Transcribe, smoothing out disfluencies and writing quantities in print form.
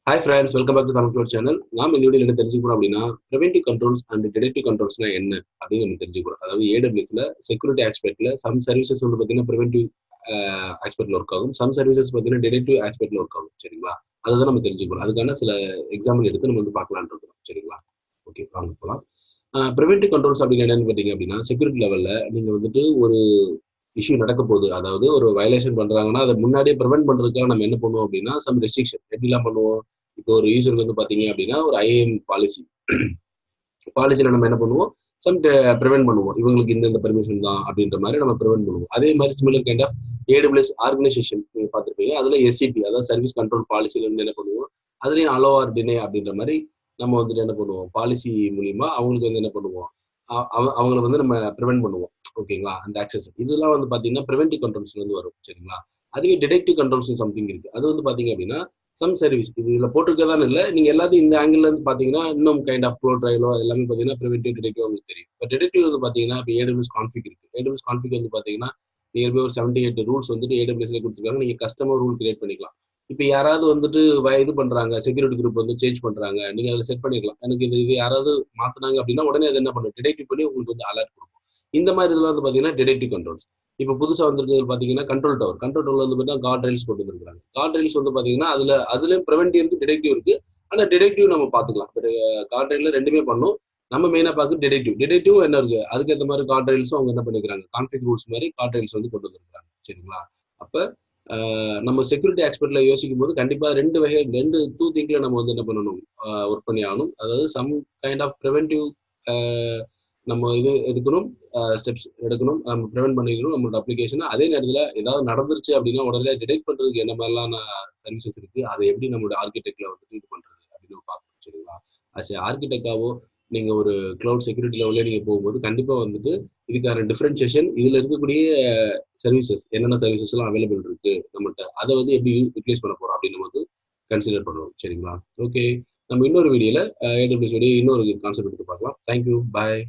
Hi friends, welcome back to Tamil channel. நாம் இந்த வீடியோல என்ன தெரிஞ்சுக்கிறோம் அப்படின்னா preventive controls and predictive controlsனா என்ன அப்படின்னு நம்ம தெரிஞ்சுக்கிறோம். அதாவது AWSல செக்யூரிட்டி ஆஸ்பெக்ட்ல சம் சர்வீசஸ் வந்து பார்த்தீங்கன்னா preventive ஆஸ்பெக்ட்ல ஒர்க் ஆகும், சம் சர்வீசஸ் பார்த்தீங்கன்னா டிடெக்டிவ் ஆஸ்பெக்ட்ல ஒர்க் ஆகும். சரிங்களா? அதுதான் நம்ம தெரிஞ்சுக்கிறோம். அதுக்கான சில எக்ஸாம்பிள் எடுத்து நம்ம வந்து பார்க்கலாம்னு இருக்கோம். சரிங்களா? ஓகே, வாங்க போலாம். preventive controls அப்படின்னு என்னன்னு பார்த்தீங்க அப்படின்னா செக்யூரிட்டி லெவல்ல நீங்க வந்துட்டு ஒரு இஷ்யூ நடக்க போகுது, அதாவது ஒரு வயலேஷன் பண்றாங்கன்னா அதை முன்னாடியே ப்ரிவென்ட் பண்றதுக்காக நம்ம என்ன பண்ணுவோம் அப்படின்னா சம் ரெஸ்ட்ரிக்ஷன் எப்படிலாம் பண்ணுவோம். இப்போ ஒரு யூசருக்கு வந்து பாத்தீங்க அப்படின்னா ஒரு ஐஏஎம் பாலிசியில நம்ம என்ன பண்ணுவோம், சம் ப்ரிவென்ட் பண்ணுவோம், இவங்களுக்கு இந்த பெர்மிஷன் தான் அப்படின்ற மாதிரி நம்ம ப்ரிவென்ட் பண்ணுவோம். அதே மாதிரி similar kind of AWS organisation நீங்க பார்த்துருப்பீங்க, அதுல எஸ்சிபி அதாவது சர்வீஸ் கண்ட்ரோல் பாலிசியில இருந்து என்ன பண்ணுவோம், அதுலயும் அலோ ஆர் டினே அப்படின்ற மாதிரி நம்ம வந்துட்டு என்ன பண்ணுவோம், பாலிசி மூலியமா அவங்களுக்கு வந்து என்ன பண்ணுவோம், அவங்களை வந்து நம்ம ப்ரிவென்ட் பண்ணுவோம். ஓகேங்களா? அந்த ஆக்சஸ் இதெல்லாம் வந்து பாத்தீங்கன்னா ப்ரிவென்டிவ் கண்ட்ரோல்ஸ்ல இருந்து வரும். சரிங்களா? அதுவே டிடெக்டிவ் கண்ட்ரோல்ஸ் சம்திங் இருக்கு. அது வந்து பாத்தீங்க அப்படின்னா சம் சர்வீஸ் இது இதுல போட்டிருக்கதான் இல்லை, நீங்க எல்லாத்தையும் இந்த ஆங்கிள் இருந்து பாத்தீங்கன்னா இன்னும் கைண்ட் ஆஃப் ப்ரோ ட்ரையலோ எல்லாமே பாத்தீங்கன்னா ப்ரிவென்டிவ் டிடெக்டிவ் உங்களுக்கு தெரியும். இப்போ டிடெக்டிவ் வந்து பாத்தீங்கன்னா இப்போ ஏடபிள்யூஎஸ் கான்ஃபிக் இருக்கு. ஏடபிள்யூஎஸ் கான்ஃபிக் வந்து பாத்தீங்கன்னா நியர்பை ஒரு 78 ரூல்ஸ் வந்துட்டு ஏடபிள்யூஎஸ்ல கொடுத்துருக்காங்க. நீங்க கஸ்டமர் ரூல் கிரியேட் பண்ணிக்கலாம். இப்போ யாராவது வந்துட்டு இது பண்றாங்க, செக்யூரிட்டி குரூப் வந்து சேஞ்ச் பண்றாங்க, நீங்க அதை செட் பண்ணிக்கலாம். எனக்கு இது யாராவது மாத்தினாங்க அப்படின்னா உடனே அது என்ன பண்ணும், டிடெக்டிவ் பண்ணி உங்களுக்கு வந்து அலர்ட் கொடுக்கும். இந்த மாதிரி இதெல்லாம் வந்து பாத்தீங்கன்னா டிடெக்டிவ் கண்ட்ரோல்ஸ். இப்போ புதுசா வந்திருக்கிறது பாத்தீங்கன்னா கண்ட்ரோல் டவர் வந்து பாத்தீங்கன்னா கார்ட் ரயில்ஸ் கொண்டு வந்துருக்காங்க. கார்ட் ரயில்ஸ் வந்து பாத்தீங்கன்னா அதுலயும் ப்ரிவென்டிவ் இருக்கு, டிடெக்டிவ் இருக்கு. ஆனா டிடெக்டிவ் நம்ம பாத்துக்கலாம். பட் கார்ட் ரயில்ல ரெண்டுமே பண்ணும். நம்ம மெயினா பார்க்க டிடெக்டிவ் என்ன இருக்கு, அதுக்கேற்ற மாதிரி கார்ட் ரயில்ஸும் அவங்க என்ன பண்ணிக்கிறாங்க, கான்ஃபிக் ரூல்ஸ் மாதிரி கார்ட் ரயில்ஸ் வந்து கொண்டு வந்துருக்காங்க. சரிங்களா? அப்ப நம்ம செக்யூரிட்டி ஆஸ்பெக்ட்ல யோசிக்கும் போது கண்டிப்பா ரெண்டு டூ திங்க்ல நம்ம வந்து என்ன பண்ணணும், ஒர்க் பண்ணி ஆகணும். அதாவது சம் கைண்ட் ஆஃப் ப்ரிவென்டிவ் நம்ம இது எடுக்கணும், ஸ்டெப்ஸ் எடுக்கணும், நம்ம ப்ரிவென்ட் பண்ணிக்கணும் நம்மளோட அப்ளிகேஷன். அதே நேரத்தில் ஏதாவது நடந்துருச்சு அப்படின்னா உடனே டிடெக்ட் பண்றதுக்கு என்ன மாதிரிலாம் சர்வீசஸ் இருக்கு, அதை எப்படி நம்மளோட ஆர்கிடெக்ட்ல வந்துட்டு இது பண்றது அப்படின்னு பார்க்கணும். சரிங்களா? அஸ் ஆர்கிடெக்டாவோ நீங்க ஒரு கிளவுட் செக்யூரிட்டி லெவலில் நீங்க போகும்போது கண்டிப்பா வந்துட்டு இதுக்கான டிஃபரன்சியேஷன் இதுல இருக்கக்கூடிய சர்வீசஸ் என்னென்ன சர்வீசஸ் எல்லாம் அவைலபிள் இருக்கு நம்மகிட்ட, அதை வந்து எப்படி யூட்டிலைஸ் பண்ண போறோம் அப்படின்னு நம்ம வந்து கன்சிடர் பண்ணுவோம். சரிங்களா? ஓகே, நம்ம இன்னொரு வீடியோல AWS இன்னொரு கான்செப்ட் எடுத்து பார்க்கலாம். தேங்க்யூ, பாய்.